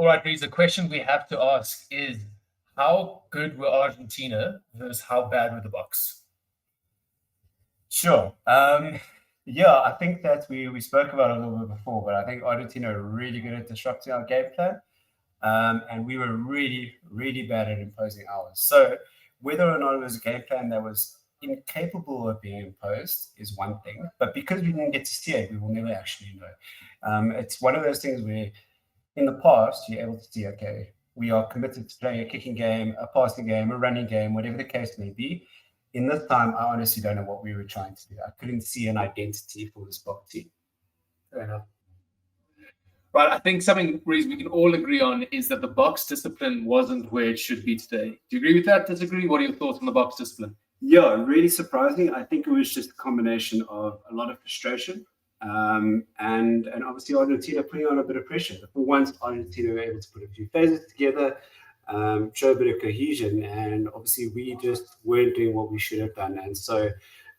All right, Reece, the question we have to ask is how good were Argentina versus how bad were the Boks? Sure. Yeah, I think that we spoke about it a little bit before, but I think Argentina are really good at disrupting our game plan. And we were really, really bad at imposing ours. So whether or not it was a game plan that was incapable of being imposed is one thing, but because we didn't get to see it, we will never actually know. It's one of those things where in the past, you're able to see, okay, we are committed to playing a kicking game, a passing game, a running game, whatever the case may be. In this time, I honestly don't know what we were trying to do. I couldn't see an identity for this Bok team. Fair enough. Right, I think something, Reece, we can all agree on is that the Boks discipline wasn't where it should be today. Do you agree with that? Disagree? What are your thoughts on the Boks discipline? Yeah, really surprising. I think it was just a combination of a lot of frustration and obviously Argentina putting on a bit of pressure. For once, Argentina were able to put a few phases together, show a bit of cohesion, and obviously we just weren't doing what we should have done. And so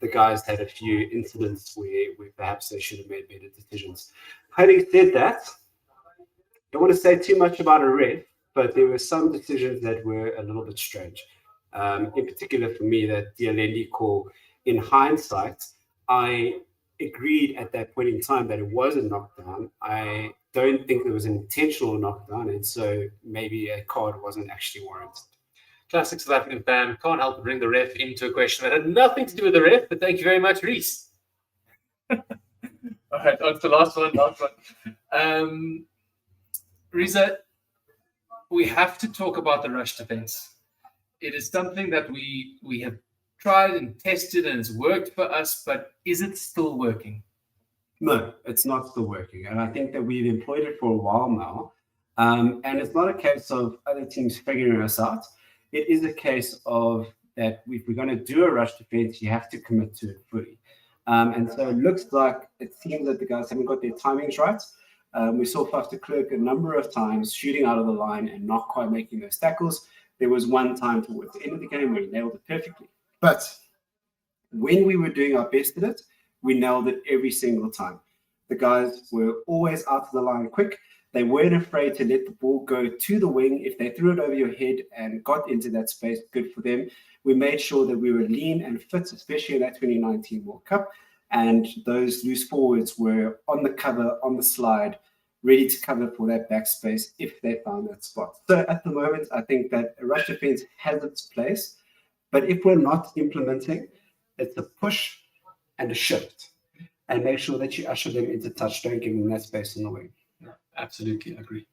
the guys had a few incidents where perhaps they should have made better decisions. Having said that, I don't want to say too much about a ref, but there were some decisions that were a little bit strange. In particular for me, that Dialendi call, in hindsight, I agreed at that point in time that it was a knockdown. I don't think there was an intentional knockdown, and so maybe a card wasn't actually warranted. Classic South African fan. Can't help but bring the ref into a question that had nothing to do with the ref, but thank you very much, Reece. All right, on to the last one. Reza, we have to talk about the rush defense. It is something that we have tried and tested and it's worked for us, but is it still working? No, it's not still working. And I think that we've employed it for a while now. And it's not a case of other teams figuring us out. It is a case of that if we're going to do a rush defense, you have to commit to it fully. And so it looks like it seems that the guys haven't got their timings right. We saw Faf de Klerk a number of times shooting out of the line and not quite making those tackles. There was one time towards the end of the game where he nailed it perfectly. But when we were doing our best at it, we nailed it every single time. The guys were always out of the line quick. They weren't afraid to let the ball go to the wing. If they threw it over your head and got into that space, good for them. We made sure that we were lean and fit, especially in that 2019 World Cup. And those loose forwards were on the cover, on the slide, ready to cover for that backspace if they found that spot. So at the moment, I think that a rush defense has its place. But if we're not implementing, it's a push and a shift. And make sure that you usher them into touch. Don't give them that space in the wing. No, absolutely, I agree.